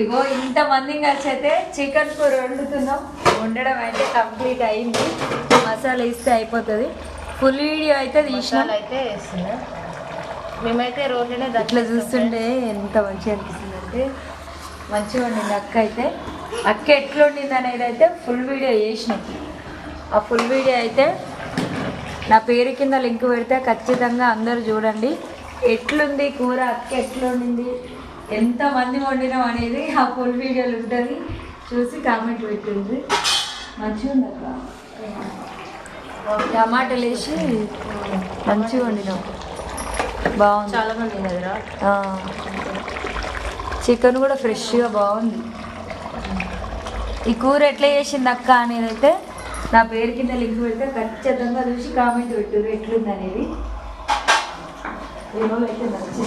ఇగో ఇంతమంది కలిసి అయితే చికెన్ కూర వండుతున్నాం. వండడం అయితే కంప్లీట్ అయింది. మసాలా వేస్తే అయిపోతుంది. ఫుల్ వీడియో అయితే తీసినాం. అయితే వేస్తున్నా. మేమైతే రోజునే అట్లా చూస్తుంటే ఎంత మంచిగా అనిపిస్తుంది అంటే మంచిగా వండింది అక్క అయితే. అక్క ఎట్లా వండింది అనేది అయితే ఫుల్ వీడియో చేసినాం. ఆ ఫుల్ వీడియో అయితే నా పేరు కింద లింక్ పెడితే ఖచ్చితంగా అందరూ చూడండి. ఎట్లుంది కూర, అక్క ఎట్లా వండింది, ఎంతమంది వండినాం అనేది ఆ ఫుల్ వీడియోలు ఉంటుంది. చూసి కామెంట్ పెట్టింది. మంచిగా ఉంది అక్క. టమాటాలు వేసి మంచిగా వండినాం. బాగుంది. చాలా మంది కదరా. చికెన్ కూడా ఫ్రెష్గా బాగుంది. ఈ కూర ఎట్లా చేసింది అక్క అనేది అయితే నా పేరు కింద లింక్ పెడితే ఖచ్చితంగా చూసి కామెంట్ పెట్టారు ఎట్లుంది అనేది. అయితే నచ్చింది.